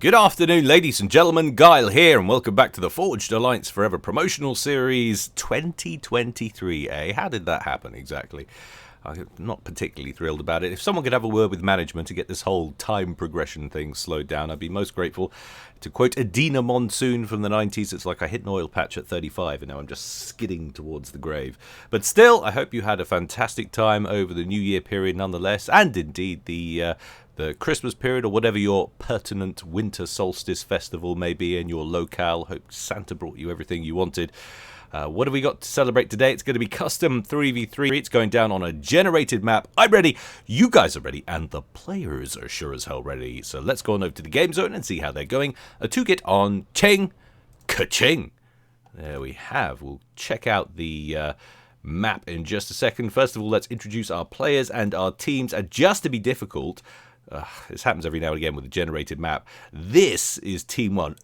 Good afternoon, ladies and gentlemen. Guile here, and welcome back to the Forged Alliance Forever Promotional Series 2023. How did that happen exactly? I'm not particularly thrilled about it. If someone could have a word with management to get this whole time progression thing slowed down, I'd be most grateful. To quote Adina Monsoon from the 90s, it's like I hit an oil patch at 35 and now I'm just skidding towards the grave. But still, I hope you had a fantastic time over the New Year period nonetheless, and indeed the Christmas period, or whatever your pertinent winter solstice festival may be in your locale. Hope Santa brought you everything you wanted. What have we got to celebrate today? It's going to be custom 3v3. It's going down on a generated map. I'm ready. You guys are ready. And the players are sure as hell ready. So let's go on over to the game zone and see how they're going. A 2-git on Ching. Ka-ching. There we have. We'll check out the map in just a second. First of all, let's introduce our players and our teams. And just to be difficult, this happens every now and again with a generated map. This is Team 1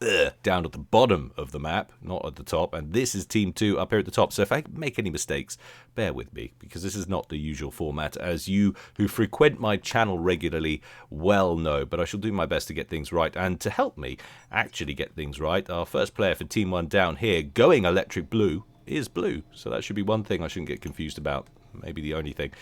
down at the bottom of the map, not at the top. And this is Team 2 up here at the top. So if I make any mistakes, bear with me, because this is not the usual format, as you who frequent my channel regularly well know. But I shall do my best to get things right. And to help me actually get things right, our first player for Team 1 down here, going electric blue, is blue. So that should be one thing I shouldn't get confused about. Maybe the only thing.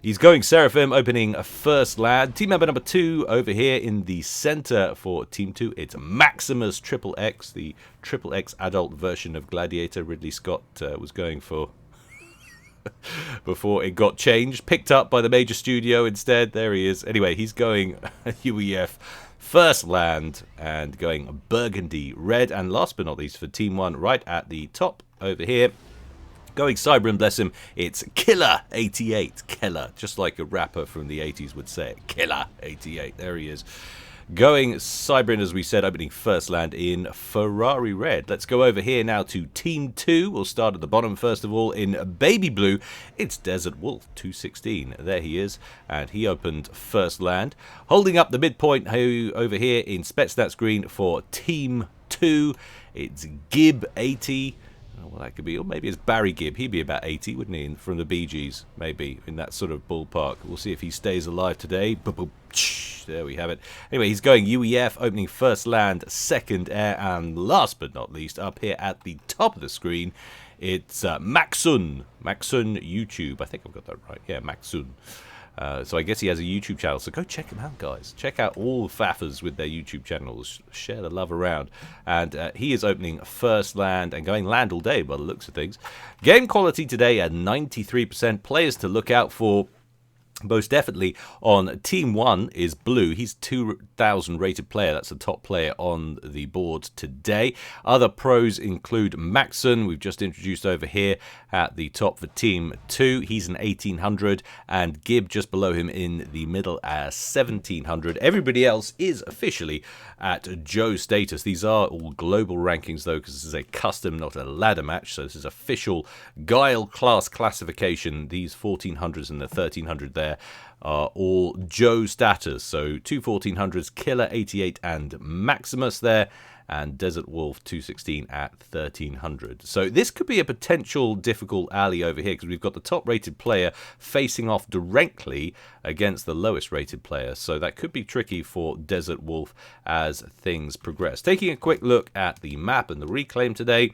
He's going Seraphim, opening a first lad. Team member number 2 over here in the center for Team 2. It's Maximus Triple X, the Triple X adult version of Gladiator Ridley Scott was going for before it got changed. Picked up by the major studio instead. There he is. Anyway, he's going UEF first land and going Burgundy Red. And last but not least for Team 1, right at the top over here, going Cybrin, bless him, it's Killer 88. Killer, just like a rapper from the 80s would say it. Killer 88, there he is. Going Cybrin, as we said, opening first land in Ferrari Red. Let's go over here now to Team 2. We'll start at the bottom first of all in Baby Blue. It's Desert Wolf 216. There he is, and he opened first land. Holding up the midpoint over here in Spetsnaz Green for Team 2. It's Gib 80. Well, that could be, or maybe it's Barry Gibb. He'd be about 80, wouldn't he, from the Bee Gees, maybe, in that sort of ballpark. We'll see if he stays alive today. There we have it. Anyway, he's going UEF, opening first land, second air, and last but not least, up here at the top of the screen, it's Maxun. Maxun YouTube. I think I've got that right. Yeah, Maxun. So I guess he has a YouTube channel, so go check him out, guys. Check out all FAFers with their YouTube channels. Share the love around. And he is opening first land and going land all day by the looks of things. Game quality today at 93%. Players to look out for. Most definitely on Team 1 is Blue. He's 2,000 rated player. That's the top player on the board today. Other pros include Maxon, we've just introduced over here at the top for Team 2. He's an 1,800, and Gib just below him in the middle at 1,700. Everybody else is officially at Joe status. These are all global rankings though, because this is a custom, not a ladder match. So this is official Guile class classification. These 1,400s and the 1,300 there are all Joe status. So two 1,400s, Killer 88 and Maximus there, and Desert Wolf 216 at 1,300. So this could be a potential difficult alley over here, because we've got the top rated player facing off directly against the lowest rated player. So that could be tricky for Desert Wolf as things progress. Taking a quick look at the map and the reclaim today.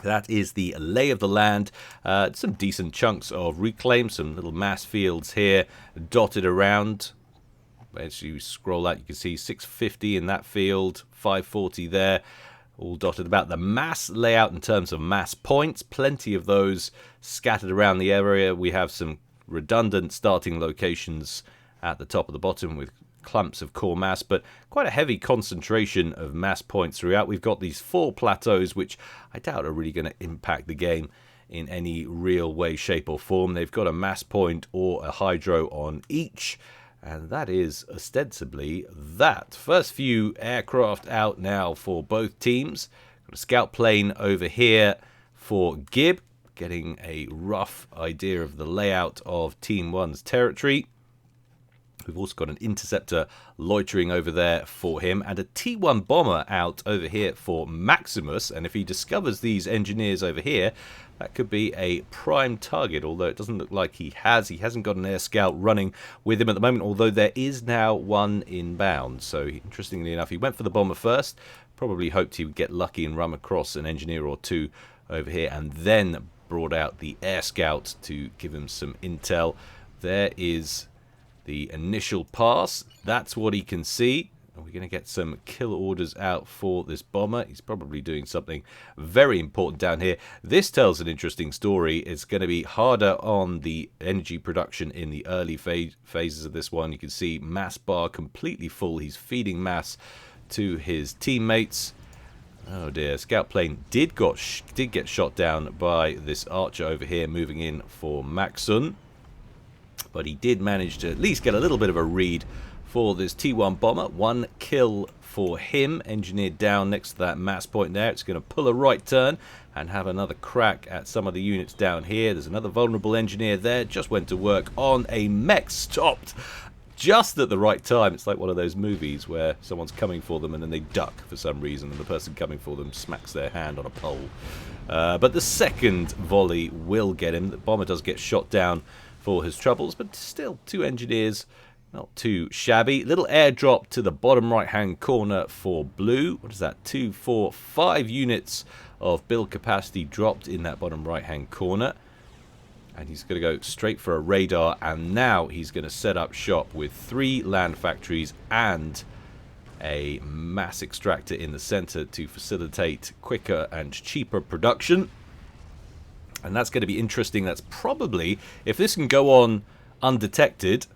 That is the lay of the land. Some decent chunks of reclaim, some little mass fields here dotted around. As you scroll out, you can see 650 in that field, 540 there, all dotted about. The mass layout in terms of mass points, plenty of those scattered around the area. We have some redundant starting locations at the top of the bottom with clumps of core mass, but quite a heavy concentration of mass points throughout. We've got these 4 plateaus, which I doubt are really going to impact the game in any real way, shape or form. They've got a mass point or a hydro on each, and that is ostensibly that. First few aircraft out now for both teams. Got a scout plane over here for Gib, getting a rough idea of the layout of Team 1's territory. We've also got an interceptor loitering over there for him, and a T1 bomber out over here for Maximus. And if he discovers these engineers over here, that could be a prime target, although it doesn't look like he has. He hasn't got an air scout running with him at the moment, although there is now one inbound. So interestingly enough, he went for the bomber first, probably hoped he would get lucky and run across an engineer or two over here, and then brought out the air scout to give him some intel. There is the initial pass. That's what he can see. Are we going to get some kill orders out for this bomber? He's probably doing something very important down here. This tells an interesting story. It's going to be harder on the energy production in the early phases of this one. You can see mass bar completely full. He's feeding mass to his teammates. Oh dear, scout plane did get shot down by this archer over here moving in for Maxun. But he did manage to at least get a little bit of a read for this T1 bomber. One kill for him, engineered down next to that mass point there. It's going to pull a right turn and have another crack at some of the units down here. There's another vulnerable engineer there. Just went to work on a mech, stopped just at the right time. It's like one of those movies where someone's coming for them and then they duck for some reason, and the person coming for them smacks their hand on a pole. But the second volley will get him. The bomber does get shot down for his troubles, but still, two engineers, not too shabby. Little airdrop to the bottom right hand corner for blue. What is that? 2, 4, 5 units of build capacity dropped in that bottom right hand corner, and he's going to go straight for a radar. And now he's going to set up shop with 3 land factories and a mass extractor in the center to facilitate quicker and cheaper production. And that's going to be interesting. That's probably, if this can go on undetected,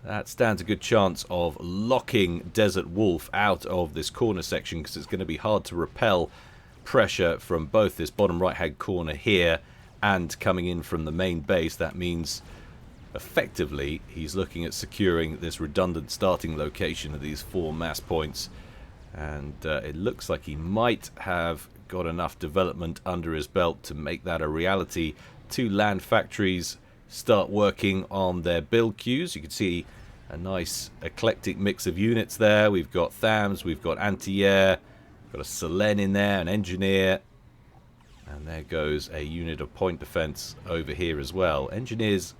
that stands a good chance of locking Desert Wolf out of this corner section, because it's going to be hard to repel pressure from both this bottom right hand corner here and coming in from the main base. That means effectively he's looking at securing this redundant starting location of these 4 mass points, and it looks like he might have got enough development under his belt to make that a reality. 2 land factories start working on their build queues. You can see a nice eclectic mix of units there. We've got THAMs, we've got anti-air, we've got a Selen in there, an engineer, and there goes a unit of point defense over here as well. Engineers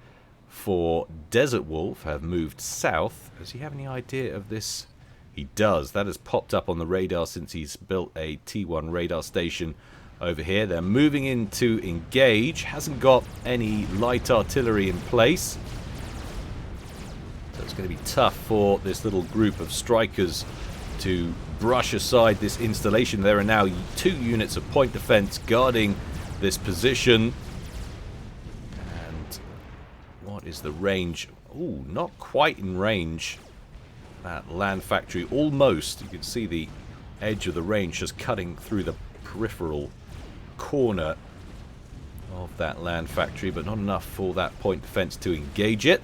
for Desert Wolf have moved south. Does he have any idea of this? He does. That has popped up on the radar since he's built a T1 radar station over here. They're moving in to engage. Hasn't got any light artillery in place, so it's going to be tough for this little group of strikers to brush aside this installation. There are now 2 units of point defense guarding this position. And what is the range? Ooh, not quite in range. That land factory almost, you can see the edge of the range just cutting through the peripheral corner of that land factory, but not enough for that point defense to engage it.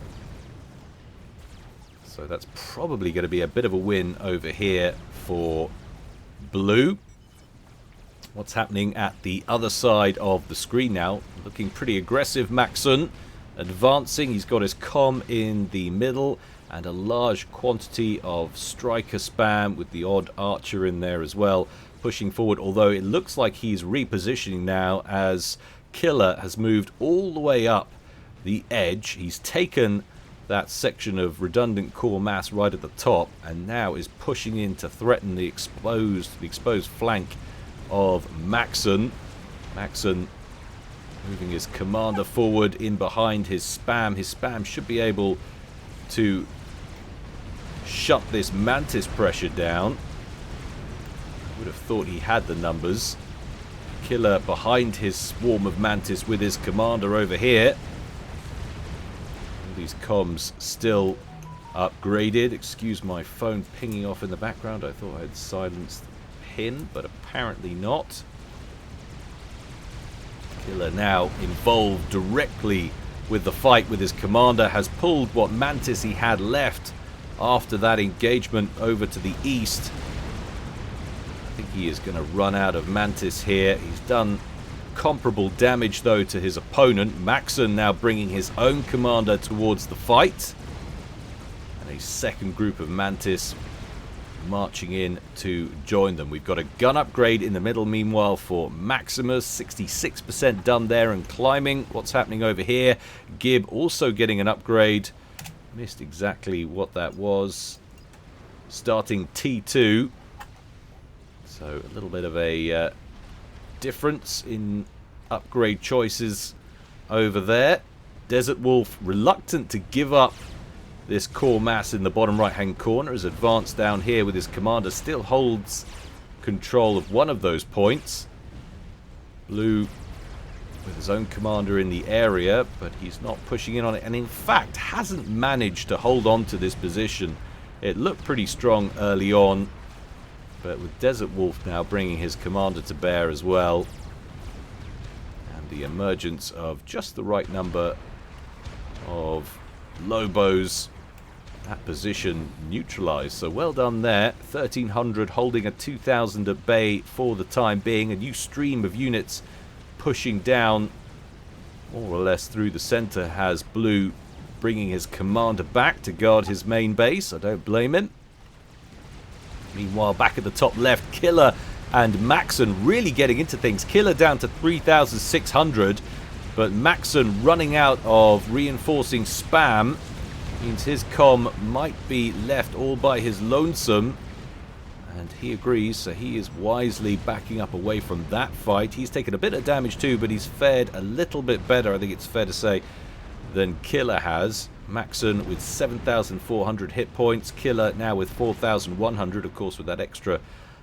So that's probably going to be a bit of a win over here for blue. What's happening at the other side of the screen now? Looking pretty aggressive. Maxun advancing. He's got his comm in the middle and a large quantity of striker spam with the odd archer in there as well, pushing forward, although it looks like he's repositioning now as Killer has moved all the way up the edge. He's taken that section of redundant core mass right at the top and now is pushing in to threaten the exposed flank of Maxun. Maxun moving his commander forward in behind his spam. His spam should be able to shut this Mantis pressure down. Would have thought he had the numbers. Killer behind his swarm of Mantis with his commander over here. All these comms still upgraded. Excuse my phone pinging off in the background. I thought I'd silenced him, but apparently not. Killer now involved directly with the fight with his commander, has pulled what Mantis he had left after that engagement over to the east. I think he is going to run out of Mantis here. He's done comparable damage though to his opponent. Maxun now bringing his own commander towards the fight. And a second group of Mantis marching in to join them. We've got a gun upgrade in the middle meanwhile for Maximus, 66% done there and climbing. What's happening over here? Gib also getting an upgrade. Missed exactly what that was. Starting T2. So a little bit of a difference in upgrade choices over there. Desert Wolf reluctant to give up this core mass in the bottom right hand corner, has advanced down here with his commander, still holds control of one of those points. Blue with his own commander in the area, but he's not pushing in on it, and in fact hasn't managed to hold on to this position. It looked pretty strong early on, but with Desert Wolf now bringing his commander to bear as well, and the emergence of just the right number of Lobos, that position neutralized. So well done there. 1300 holding a 2000 at bay for the time being. A new stream of units pushing down more or less through the center has Blue bringing his commander back to guard his main base. I don't blame him. Meanwhile, back at the top left, Killer and Maxon really getting into things. Killer down to 3600, but Maxon running out of reinforcing spam means his comm might be left all by his lonesome, and he agrees, so he is wisely backing up away from that fight. He's taken a bit of damage too, but he's fared a little bit better, I think it's fair to say, than Killer has. Maxon with 7,400 hit points, Killer now with 4,100, of course with that extra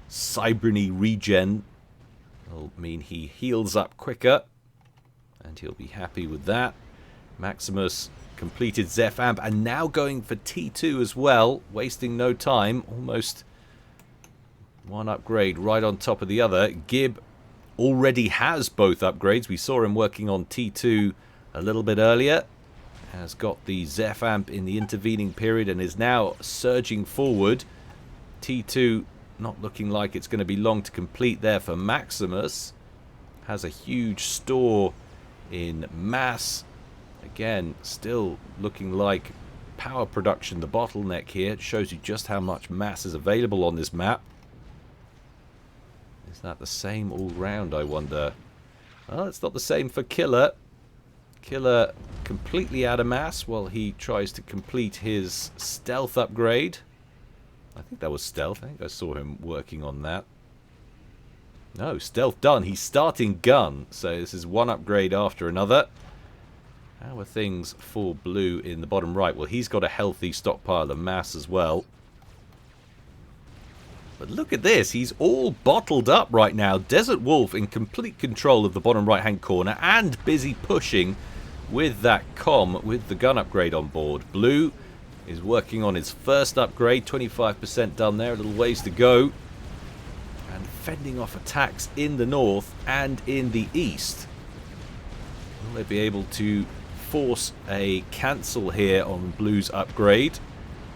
Cybriny regen. Will mean he heals up quicker, and he'll be happy with that. Maximus completed Zeph Amp, and now going for T2 as well, wasting no time. Almost one upgrade right on top of the other. Gib already has both upgrades. We saw him working on T2 a little bit earlier. Has got the Zeph Amp in the intervening period and is now surging forward. T2 not looking like it's going to be long to complete there for Maximus. Has a huge store in mass. Again, still looking like power production the bottleneck here. It shows you just how much mass is available on this map. Is that the same all round, I wonder? Well, it's not the same for Killer. Killer completely out of mass while he tries to complete his stealth upgrade. I think that was stealth. I think I saw him working on that. No, stealth done. He's starting gun. So this is one upgrade after another. How are things for Blue in the bottom right? Well, he's got a healthy stockpile of mass as well. But look at this. He's all bottled up right now. Desert Wolf in complete control of the bottom right-hand corner and busy pushing with that comm with the gun upgrade on board. Blue is working on his first upgrade. 25% done there. A little ways to go. And fending off attacks in the north and in the east. Will they be able to force a cancel here on Blue's upgrade?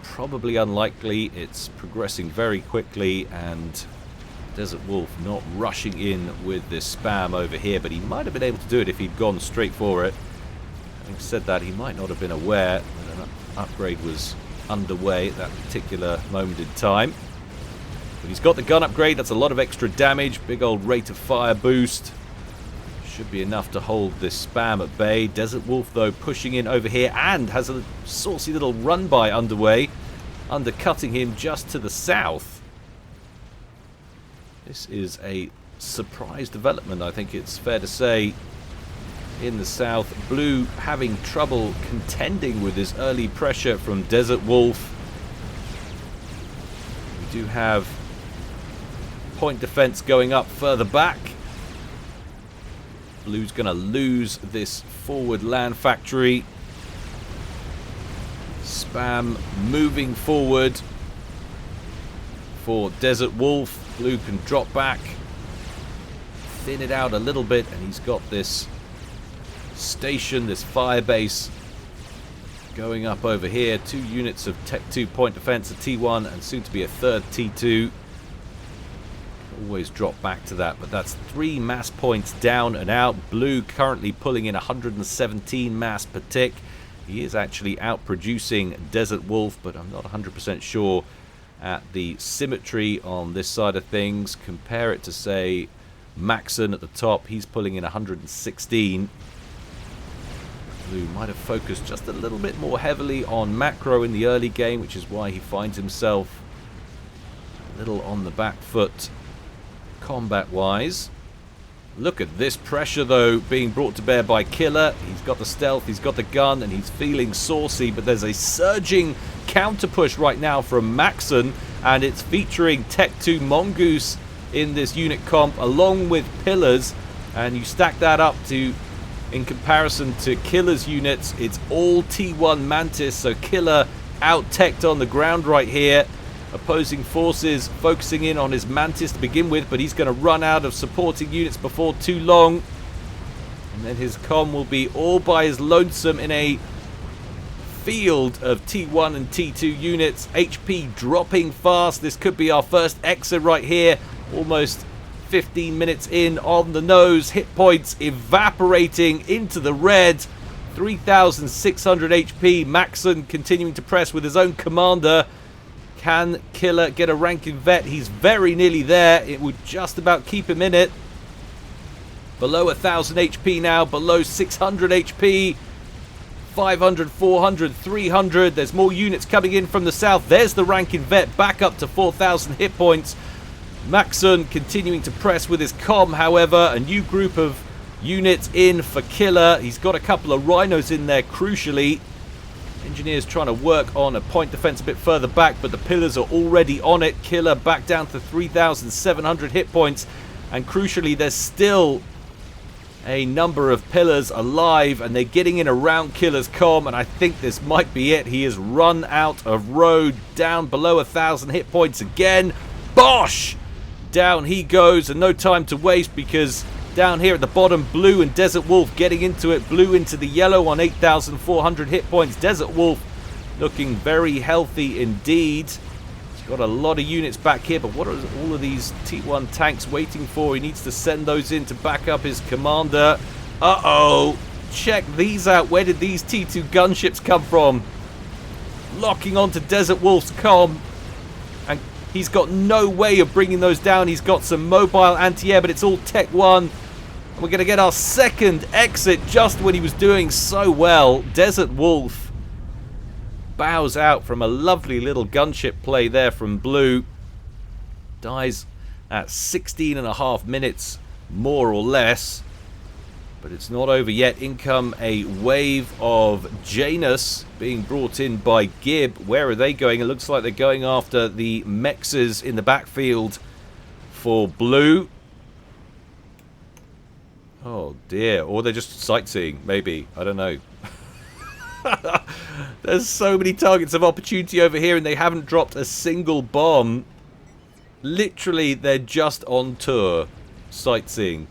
Probably unlikely. It's progressing very quickly, and Desert Wolf not rushing in with this spam over here, but he might have been able to do it if he'd gone straight for it. Having said that, he might not have been aware that an upgrade was underway at that particular moment in time. But he's got the gun upgrade. That's a lot of extra damage. Big old rate of fire boost. Should be enough to hold this spam at bay. Desert Wolf, though, pushing in over here and has a saucy little run-by underway, undercutting him just to the south. This is a surprise development, I think it's fair to say, in the south. Blue having trouble contending with this early pressure from Desert Wolf. We do have point defense going up further back. Blue's going to lose this forward land factory. Spam moving forward for Desert Wolf. Blue can drop back, thin it out a little bit, and he's got this station, this fire base going up over here. 2 units of Tech 2 point defense, a T1 and soon to be a third T2. Always drop back to that, but that's 3 mass points down and out. Blue currently pulling in 117 mass per tick. He is actually outproducing Desert Wolf, but I'm not 100% sure at the symmetry on this side of things. Compare it to, say, Maxon at the top. He's pulling in 116. Blue might have focused just a little bit more heavily on macro in the early game, which is why he finds himself a little on the back foot combat-wise. Look at this pressure, though, being brought to bear by Killer. He's got the stealth, he's got the gun, and he's feeling saucy, but there's a surging counter-push right now from Maxon, and it's featuring Tech 2 Mongoose in this unit comp, along with Pillars, and you stack that up to, in comparison to Killer's units, it's all T1 Mantis, so Killer out-teched on the ground right here. Opposing forces focusing in on his Mantis to begin with, but he's going to run out of supporting units before too long. And then his comm will be all by his lonesome in a field of T1 and T2 units. HP dropping fast. This could be our first exit right here. Almost 15 minutes in on the nose. Hit points evaporating into the red. 3,600 HP. Maxon continuing to press with his own commander. Can Killer get a ranking vet? He's very nearly there. It would just about keep him in it. Below 1,000 HP now. Below 600 HP. 500, 400, 300. There's more units coming in from the south. There's the ranking vet back up to 4,000 hit points. Maxon continuing to press with his comm, however. A new group of units in for Killer. He's got a couple of rhinos in there, crucially. Engineers trying to work on a point defense a bit further back, but the Pillars are already on it. Killer back down to 3,700 hit points. And crucially, there's still a number of Pillars alive, and they're getting in around Killer's comm, and I think this might be it. He has run out of road, down below 1,000 hit points again. Bosh! Down he goes, and no time to waste, because down here at the bottom, Blue and Desert Wolf getting into it. Blue into the yellow on 8,400 hit points. Desert Wolf looking very healthy indeed. He's got a lot of units back here, but what are all of these T1 tanks waiting for? He needs to send those in to back up his commander. Uh-oh. Check these out. Where did these T2 gunships come from? Locking onto Desert Wolf's comm. And he's got no way of bringing those down. He's got some mobile anti-air, but it's all Tech 1. And we're going to get our second exit just when he was doing so well. Desert Wolf bows out from a lovely little gunship play there from Blue. Dies at 16.5 minutes, more or less. But it's not over yet. In come a wave of Janus being brought in by Gib. Where are they going? It looks like they're going after the Mexes in the backfield for Blue. Oh dear. Or they're just sightseeing, maybe. I don't know. There's so many targets of opportunity over here, and they haven't dropped a single bomb. Literally, they're just on tour, sightseeing.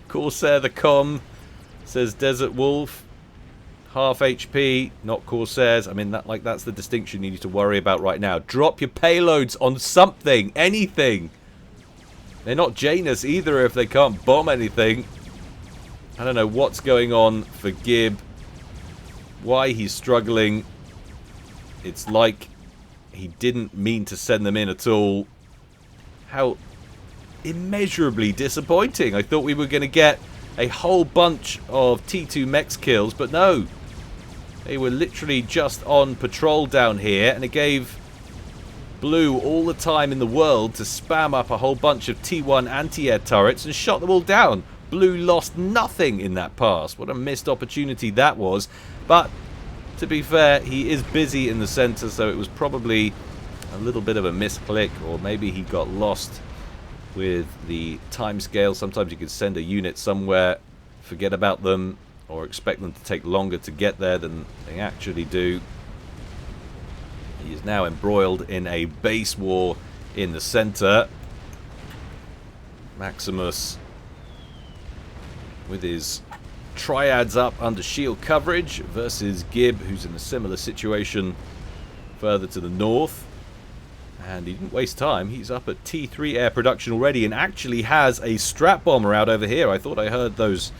Corsair the comm, says Desert Wolf. Half HP, not Corsairs. I mean, that's the distinction you need to worry about right now. Drop your payloads on something, anything. They're not Janus either if they can't bomb anything. I don't know what's going on for Gib. Why he's struggling. It's like he didn't mean to send them in at all. How immeasurably disappointing. I thought we were going to get a whole bunch of T2 Mex kills, but no. They were literally just on patrol down here, and it gave Blue all the time in the world to spam up a whole bunch of T1 anti-air turrets and shot them all down. Blue lost nothing in that pass. What a missed opportunity that was. But to be fair, he is busy in the center, so it was probably a little bit of a misclick, or maybe he got lost with the time scale. Sometimes you can send a unit somewhere, forget about them, or expect them to take longer to get there than they actually do. He is now embroiled in a base war in the center. Maximus with his triads up under shield coverage versus Gib, who's in a similar situation further to the north. And he didn't waste time. He's up at T3 air production already and actually has a strap bomber out over here. I thought I heard those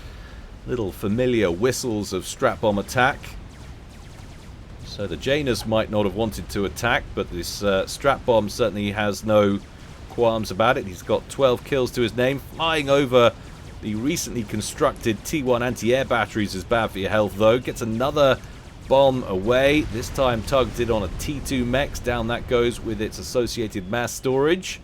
Little familiar whistles of strap bomb attack. So the Janus might not have wanted to attack, but this strap bomb certainly has no qualms about it. He's got 12 kills to his name. Flying over the recently constructed T1 anti-air batteries is bad for your health, though. Gets another bomb away. This time targeted on a T2 mech. Down that goes with its associated mass storage.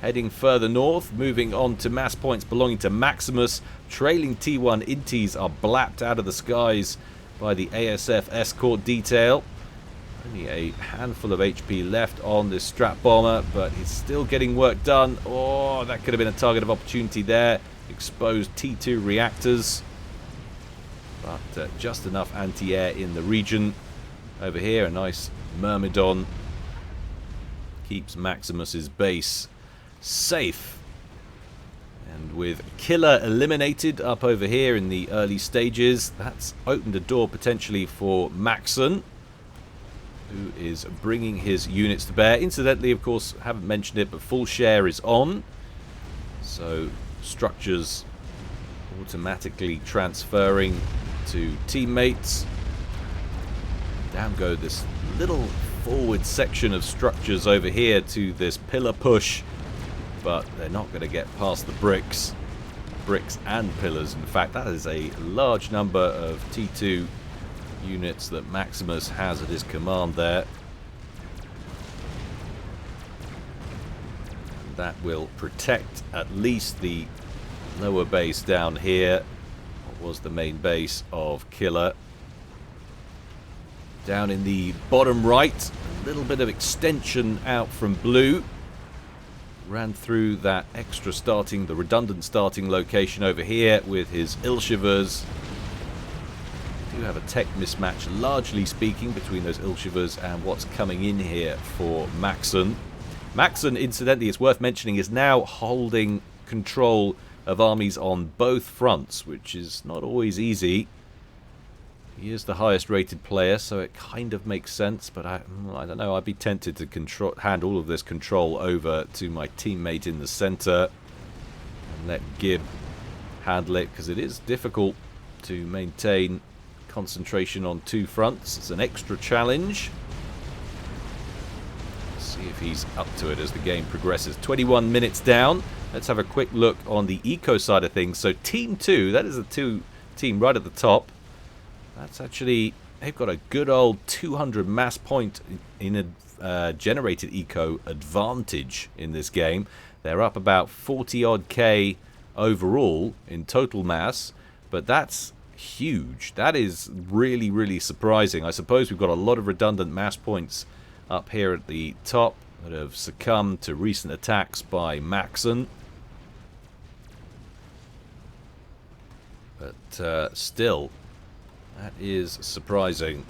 Heading further north, moving on to mass points belonging to Maximus. Trailing T1 Inties are blapped out of the skies by the ASF escort detail. Only a handful of HP left on this strap bomber, but he's still getting work done. Oh, that could have been a target of opportunity there. Exposed T2 reactors. But just enough anti-air in the region. Over here, a nice Myrmidon keeps Maximus's base safe. And with Killer eliminated up over here in the early stages, that's opened a door potentially for Maxon, who is bringing his units to bear. Incidentally, of course, haven't mentioned it, but full share is on. So structures automatically transferring to teammates. Down go this little forward section of structures over here to this pillar push, but they're not going to get past the bricks and pillars. In fact, that is a large number of T2 units that Maximus has at his command there. And that will protect at least the lower base down here. What was the main base of Killer? Down in the bottom right, a little bit of extension out from Blue. Ran through that extra starting, the redundant starting location over here with his Ilshivers. Do have a tech mismatch, largely speaking, between those Ilshivers and what's coming in here for Maxon. Maxon, incidentally, it's worth mentioning, is now holding control of armies on both fronts, which is not always easy. He is the highest rated player, so it kind of makes sense, but I don't know, I'd be tempted to hand all of this control over to my teammate in the center and let Gib handle it, because it is difficult to maintain concentration on two fronts. It's an extra challenge. Let's see if he's up to it as the game progresses. 21 minutes down. Let's have a quick look on the eco side of things. So Team 2, that is the team right at the top. That's actually, they've got a good old 200 mass point in a generated eco advantage in this game. They're up about 40 odd K overall in total mass, but that's huge. That is really, really surprising. I suppose we've got a lot of redundant mass points up here at the top that have succumbed to recent attacks by Maxon. But still, that is surprising.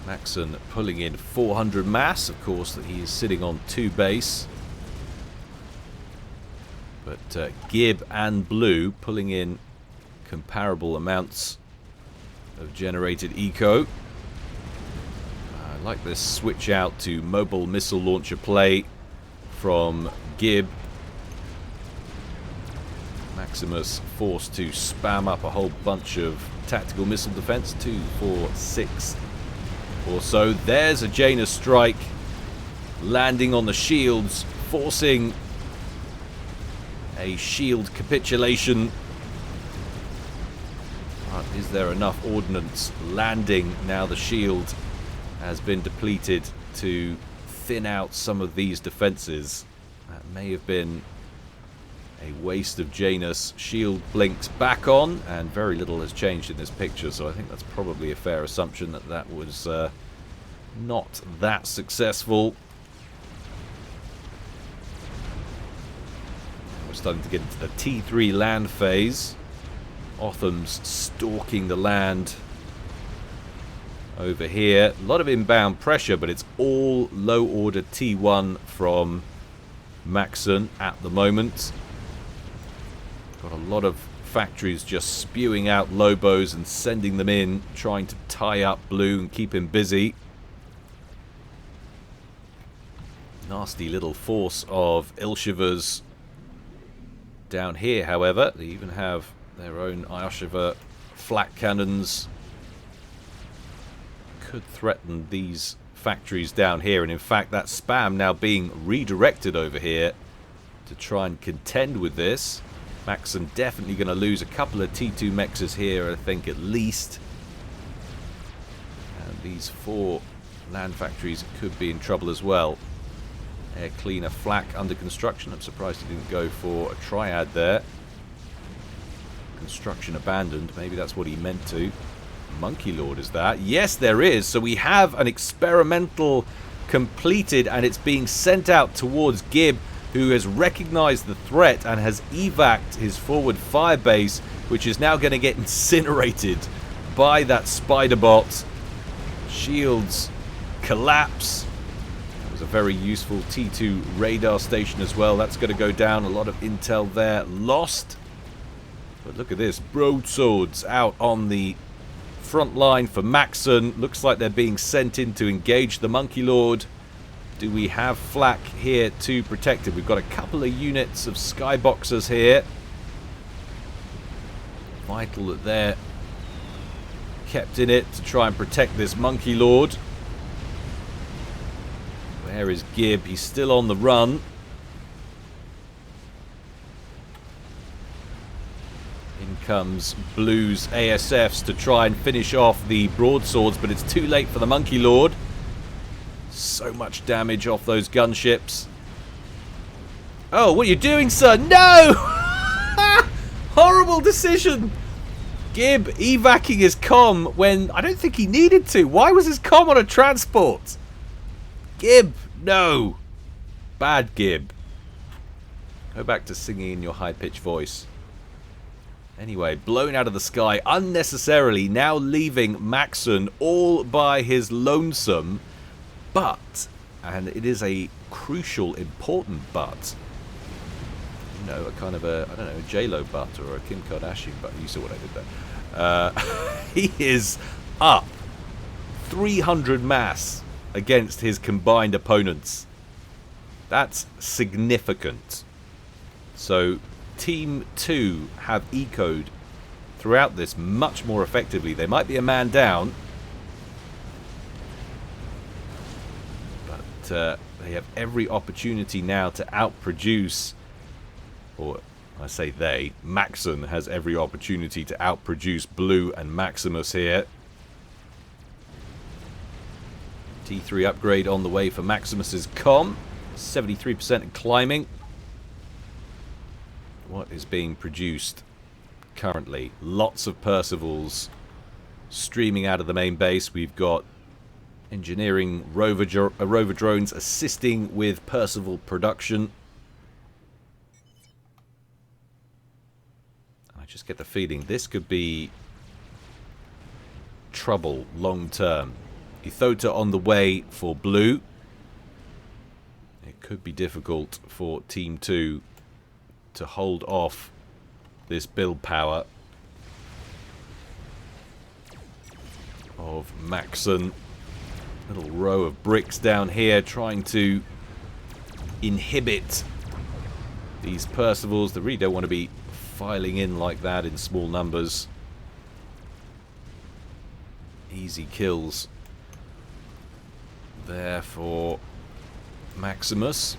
Maxon pulling in 400 mass, of course, that he is sitting on 2 base. But Gib and Blue pulling in comparable amounts of generated eco. I like this switch out to mobile missile launcher play from Gib. Maximus forced to spam up a whole bunch of tactical missile defense. 2, 4, 6 or so. There's a Janus strike landing on the shields, forcing a shield capitulation. But is there enough ordnance landing now the shield has been depleted to thin out some of these defenses? That may have been a waste of Janus. Shield blinks back on, and very little has changed in this picture, so I think that's probably a fair assumption that that was not that successful. We're starting to get into the T3 land phase. Otham's stalking the land over here. A lot of inbound pressure, but it's all low order T1 from Maxon at the moment. Got a lot of factories just spewing out Lobos and sending them in, trying to tie up Blue and keep him busy. Nasty little force of Ilshivers Down here, however, they even have their own Ioshiva flak cannons. Could threaten these factories down here, and in fact that spam now being redirected over here to try and contend with this. Maxon definitely going to lose a couple of T2 mexes here, I think, at least. And these 4 land factories could be in trouble as well. Air cleaner flak under construction. I'm surprised he didn't go for a triad there. Construction abandoned. Maybe that's what he meant to. Monkey Lord is that? Yes, there is. So we have an experimental completed, and it's being sent out towards Gib, who has recognized the threat and has evac'd his forward fire base, which is now going to get incinerated by that spider bot. Shields collapse. A very useful T2 radar station as well. That's going to go down. A lot of intel there lost. But look at this. Broadswords out on the front line for Maxon. Looks like they're being sent in to engage the Monkey Lord. Do we have flak here to protect it? We've got a couple of units of skyboxers here. Vital that they're kept in it to try and protect this Monkey Lord. Where is Gib? He's still on the run. In comes Blue's ASFs to try and finish off the broadswords, but it's too late for the Monkey Lord. So much damage off those gunships. Oh, what are you doing, sir? No! Horrible decision! Gib evacing his comm when I don't think he needed to. Why was his comm on a transport? Gib, no. Bad Gib. Go back to singing in your high-pitched voice. Anyway, blown out of the sky unnecessarily, now leaving Maxon all by his lonesome. But, and it is a crucial, important but, you know, a kind of a, I don't know, a J-Lo but or a Kim Kardashian but. You saw what I did there. He is up 300 mass against his combined opponents. That's significant. So Team 2 have ecoed throughout this much more effectively. They might be a man down, but they have every opportunity now to outproduce, or I say they, Maxon has every opportunity to outproduce Blue and Maximus here. T3 upgrade on the way for Maximus's comm. 73% and climbing. What is being produced currently? Lots of Percivals streaming out of the main base. We've got engineering rover drones assisting with Percival production. I just get the feeling this could be trouble long term. Ethota on the way for Blue. It could be difficult for Team 2 to hold off this build power of Maxon. Little row of bricks down here trying to inhibit these Percivals. They really don't want to be filing in like that in small numbers. Easy kills there for Maximus.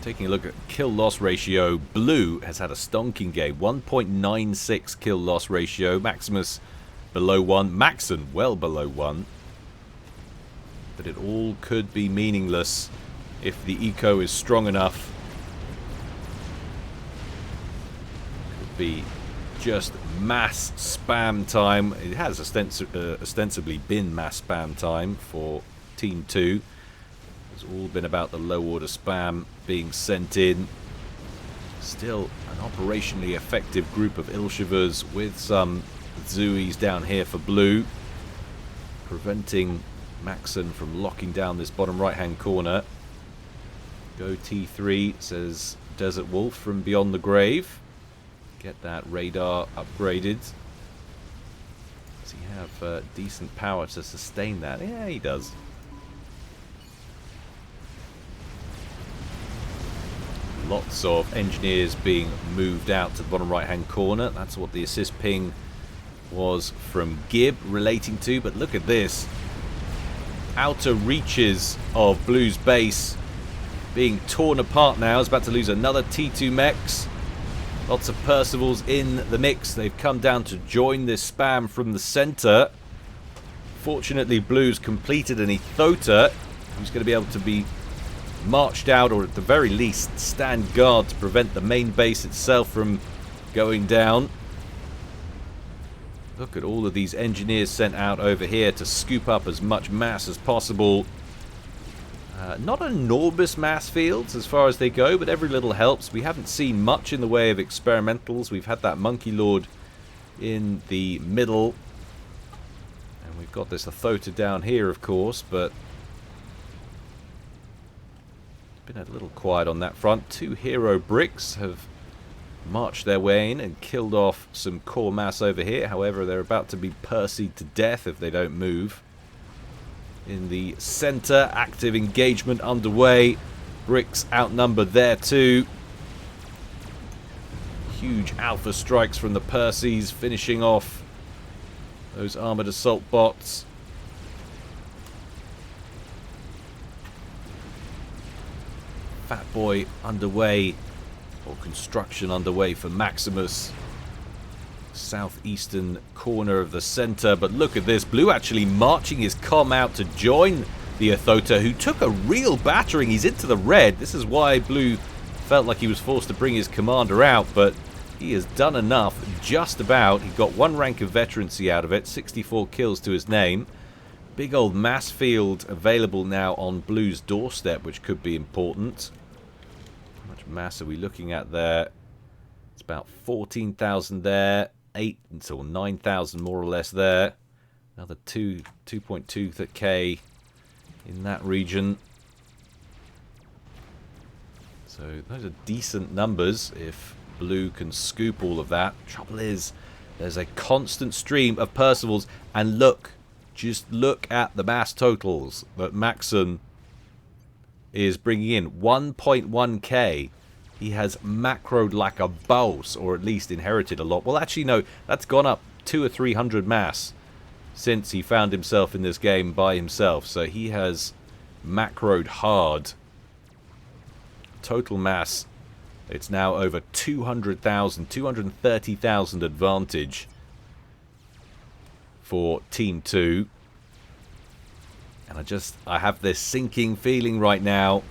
Taking a look at kill-loss ratio, Blue has had a stonking game. 1.96 kill-loss ratio. Maximus below 1. Maxon well below 1. But it all could be meaningless if the eco is strong enough. Could be just mass spam time. It has ostensibly been mass spam time for Team 2. It's all been about the low order spam being sent in. Still an operationally effective group of Ilshivas with some Zuis down here for Blue, preventing Maxon from locking down this bottom right hand corner. Go T3, says Desert Wolf from beyond the grave. Get that radar upgraded. Does he have decent power to sustain that? Yeah, he does. Lots of engineers being moved out to the bottom right-hand corner. That's what the assist ping was from Gibb relating to. But look at this. Outer reaches of Blue's base being torn apart now. It's about to lose another T2 mechs. Lots of Percivals in the mix. They've come down to join this spam from the center. Fortunately, Blue's completed an Ethota, who's going to be able to be marched out, or at the very least stand guard to prevent the main base itself from going down. Look at all of these engineers sent out over here to scoop up as much mass as possible. Not enormous mass fields as far as they go, but every little helps. We haven't seen much in the way of experimentals. We've had that Monkey Lord in the middle. And we've got this Ethota down here, of course, but it's been a little quiet on that front. 2 hero bricks have marched their way in and killed off some core mass over here. However, they're about to be Percy'd to death if they don't move. In the center, active engagement underway. Bricks outnumbered there too. Huge alpha strikes from the Percys, finishing off those armored assault bots. Fat Boy underway, or construction underway for Maximus. Southeastern corner of the center, but look at this. Blue actually marching his comm out to join the Ethota, who took a real battering. He's into the red. This is why Blue felt like he was forced to bring his commander out, but he has done enough, just about. He got 1 rank of veterancy out of it, 64 kills to his name. Big old mass field available now on Blue's doorstep, which could be important. How much mass are we looking at there? It's about 14,000 there. 8 until 9,000 more or less there. Another 2.2k in that region. So those are decent numbers if Blue can scoop all of that. Trouble is, there's a constant stream of Percivals, and look, just look at the mass totals that Maxon is bringing in. 1.1k. He has macroed like a boss, or at least inherited a lot. Well, actually, no, that's gone up 200 or 300 mass since he found himself in this game by himself. So he has macroed hard. Total mass, it's now over 200,000, 230,000 advantage for Team 2. And I have this sinking feeling right now.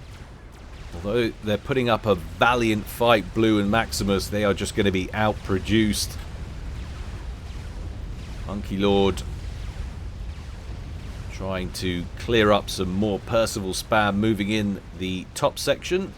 Although they're putting up a valiant fight, Blue and Maximus, they are just going to be outproduced. Monkey Lord trying to clear up some more Percival spam, moving in the top section.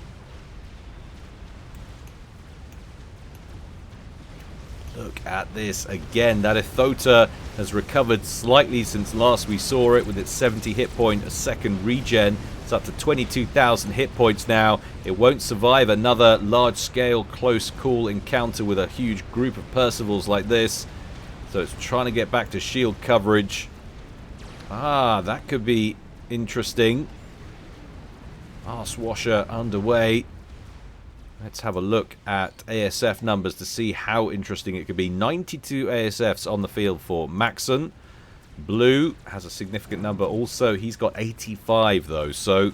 Look at this again. That Ethota has recovered slightly since last we saw it, with its 70 hit point, a second regen. It's up to 22,000 hit points now. It won't survive another large-scale, close call encounter with a huge group of Percivals like this. So it's trying to get back to shield coverage. Ah, that could be interesting. Arsewasher underway. Let's have a look at ASF numbers to see how interesting it could be. 92 ASFs on the field for Maxon. Blue has a significant number also. He's got 85 though, so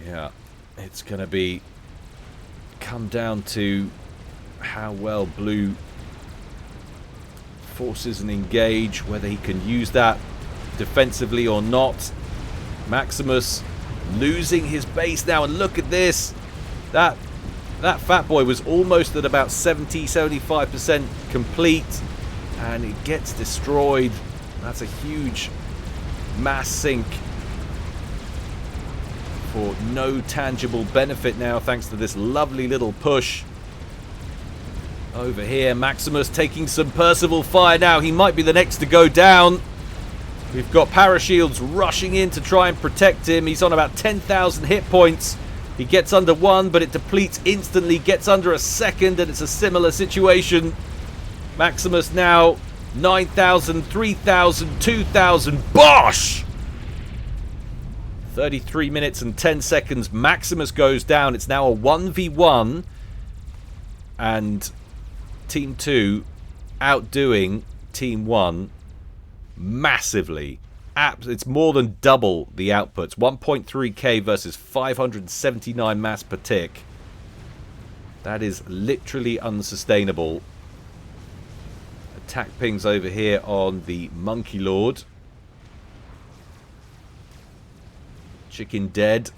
yeah, it's going to come down to how well Blue forces and engage, whether he can use that defensively or not. Maximus losing his base now, and look at this. That Fat Boy was almost at about 70-75% complete, and it gets destroyed. That's a huge mass sink for no tangible benefit now, thanks to this lovely little push. Over here, Maximus taking some Percival fire now. He might be the next to go down. We've got Parashields rushing in to try and protect him. He's on about 10,000 hit points. He gets under 1, but it depletes instantly. Gets under a second, and it's a similar situation. Maximus now 9,000, 3,000, 2,000. Bosh! 33 minutes and 10 seconds. Maximus goes down. It's now a 1v1. And Team 2 outdoing Team 1 massively. It's more than double the outputs. 1.3k versus 579 mass per tick. That is literally unsustainable. Attack pings over here on the Monkey Lord. Chicken dead.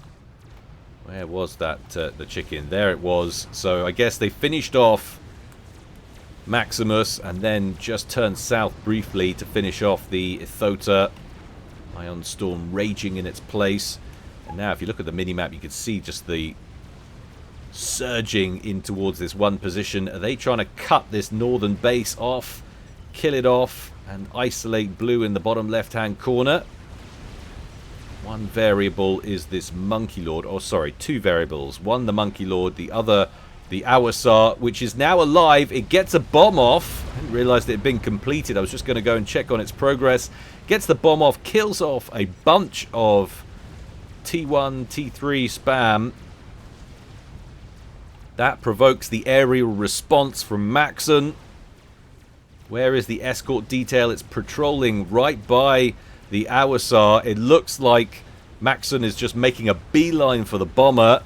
Where was that, the chicken? There it was. So I guess they finished off Maximus and then just turned south briefly to finish off the Ithota. Ion Storm raging in its place. And now if you look at the minimap, you can see just the surging in towards this one position. Are they trying to cut this northern base off, kill it off, and isolate blue in the bottom left-hand corner? One variable is this Monkey Lord. Oh, sorry, two variables. One, the Monkey Lord. The other, the Awasar, which is now alive. It gets a bomb off. I didn't realize it had been completed. I was just going to go and check on its progress. Gets the bomb off, kills off a bunch of T1, T3 spam. That provokes the aerial response from Maxon. Where is the escort detail? It's patrolling right by the Awasar. It looks like Maxon is just making a beeline for the bomber.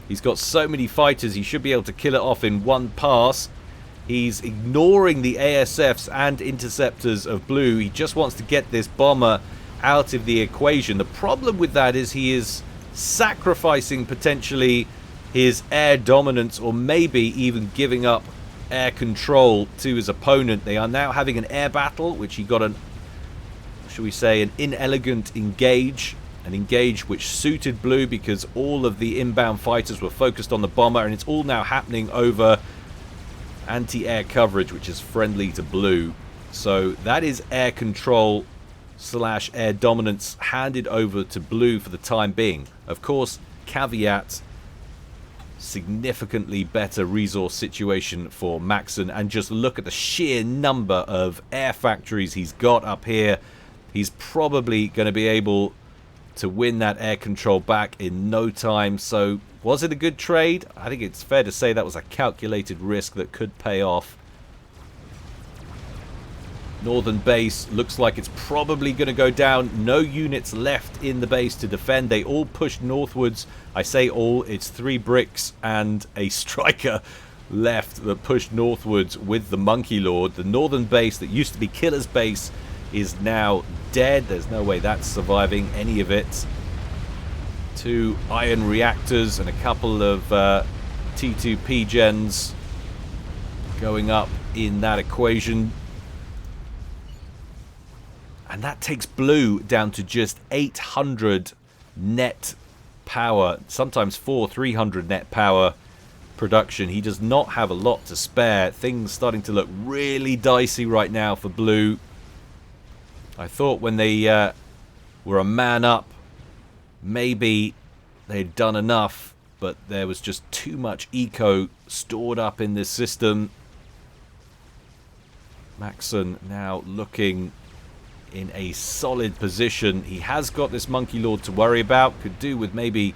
He's got so many fighters, he should be able to kill it off in one pass. He's ignoring the ASFs and interceptors of blue. He just wants to get this bomber out of the equation. The problem with that is he is sacrificing potentially his air dominance, or maybe even giving up air control to his opponent. They are now having an air battle, which he got an, shall we say, an inelegant engage. An engage which suited blue because all of the inbound fighters were focused on the bomber, and it's all now happening over anti-air coverage, which is friendly to blue. So that is air control / air dominance handed over to blue for the time being. Of course, caveat, significantly better resource situation for Maxon, and just look at the sheer number of air factories he's got up here. He's probably going to be able to win that air control back in no time. So was it a good trade? I think it's fair to say that was a calculated risk that could pay off. Northern base looks like it's probably going to go down. No units left in the base to defend. They all pushed northwards. I say all, it's 3 bricks and a striker left that pushed northwards with the Monkey Lord. The northern base that used to be Killer's base is now dead. There's no way that's surviving any of it. 2 iron reactors and a couple of T2 gens going up in that equation. And that takes blue down to just 800 net power, sometimes 300 net power production. He does not have a lot to spare. Things starting to look really dicey right now for blue. I thought when they were a man up, maybe they'd done enough, but there was just too much eco stored up in this system. Maxon now looking in a solid position. He has got this Monkey Lord to worry about. Could do with maybe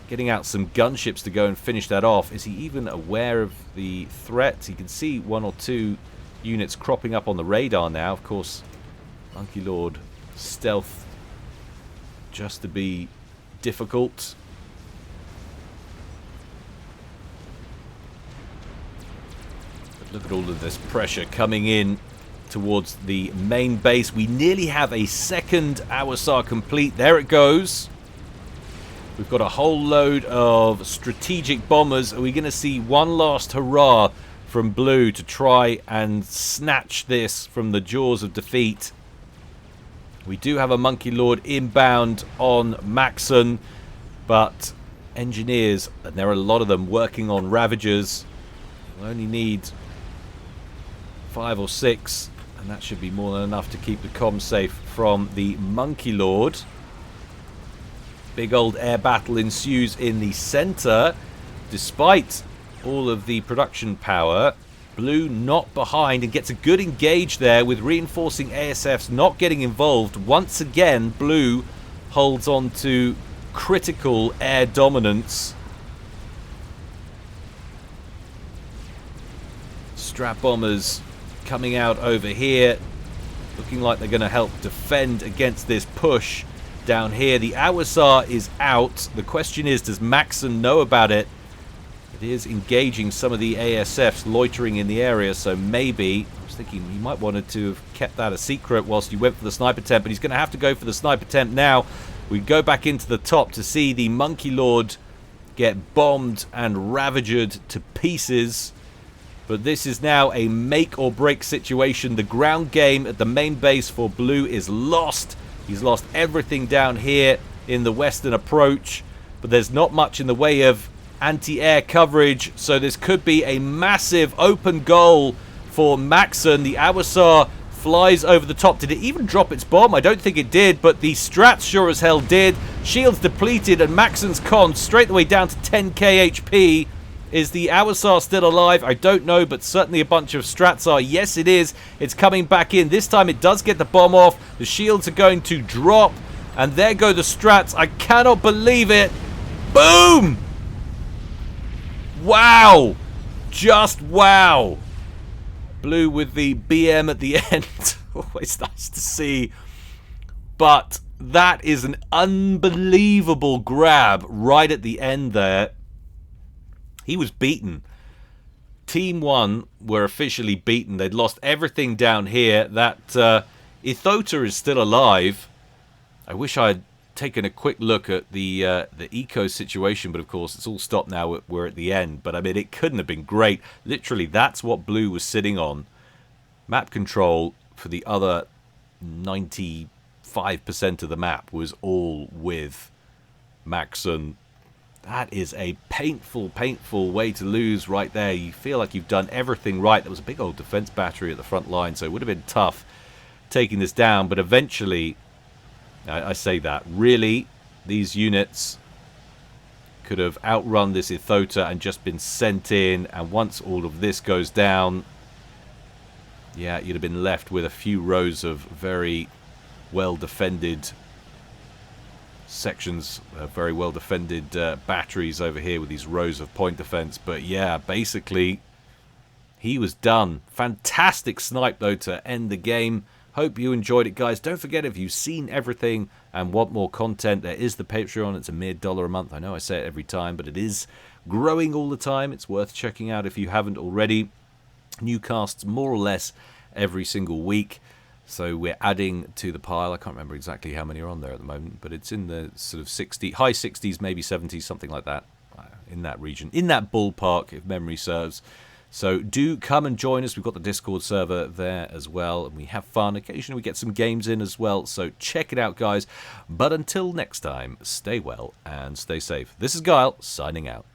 getting out some gunships to go and finish that off. Is he even aware of the threat? He can see 1 or 2 units cropping up on the radar now. Of course, Monkey Lord stealth just to be difficult. But look at all of this pressure coming in towards the main base. We nearly have a second Awasar complete. There it goes. We've got a whole load of strategic bombers. Are we going to see one last hurrah from blue to try and snatch this from the jaws of defeat? We do have a Monkey Lord inbound on Maxon, but engineers, and there are a lot of them working on Ravagers, will only need 5 or 6, and that should be more than enough to keep the comm safe from the Monkey Lord. Big old air battle ensues in the center. Despite all of the production power, blue not behind and gets a good engage there with reinforcing ASFs not getting involved. Once again, blue holds on to critical air dominance. Strat bombers coming out over here, looking like they're going to help defend against this push down here. The Awasar is out. The question is, does Maxon know about it? It is engaging some of the ASFs loitering in the area, so maybe, I was thinking he might wanted to have kept that a secret whilst he went for the sniper attempt, but he's going to have to go for the sniper attempt now. We go back into the top to see the Monkey Lord get bombed and ravaged to pieces. But this is now a make or break situation. The ground game at the main base for Blue is lost. He's lost everything down here in the western approach, but there's not much in the way of anti-air coverage, so this could be a massive open goal for Maxon. The Awasar flies over the top. Did it even drop its bomb? I don't think it did, but the Strats sure as hell did. Shields depleted, and Maxon's con straight the way down to 10k HP. Is the Awasar still alive? I don't know, but certainly a bunch of Strats are. Yes, it is. It's coming back in. This time it does get the bomb off. The shields are going to drop, and there go the Strats. I cannot believe it. Boom! Wow! Just wow! Blue with the BM at the end. Always nice to see. But that is an unbelievable grab right at the end there. He was beaten. Team 1 were officially beaten. They'd lost everything down here. That Ithota is still alive. I wish I had taken a quick look at the eco situation, but of course it's all stopped now. We're at the end. But I mean, it couldn't have been great. Literally, that's what Blue was sitting on. Map control for the other 95% of the map was all with Maxon. That is a painful, painful way to lose right there. You feel like you've done everything right. There was a big old defense battery at the front line, so it would have been tough taking this down. But eventually, I say that, really, these units could have outrun this Ithota and just been sent in. And once all of this goes down, yeah, you'd have been left with a few rows of very well-defended sections, very well defended batteries over here with these rows of point defense. But yeah, basically he was done. Fantastic snipe though to end the game. Hope you enjoyed it, guys. Don't forget, if you've seen everything and want more content, there is the Patreon. It's a mere $1 a month. I know I say it every time, but it is growing all the time. It's worth checking out if you haven't already. New casts more or less every single week. So we're adding to the pile. I can't remember exactly how many are on there at the moment, but it's in the sort of high 60s, maybe 70s, something like that, in that region, in that ballpark, if memory serves. So do come and join us. We've got the Discord server there as well, and we have fun. Occasionally we get some games in as well, so check it out, guys. But until next time, stay well and stay safe. This is Guile, signing out.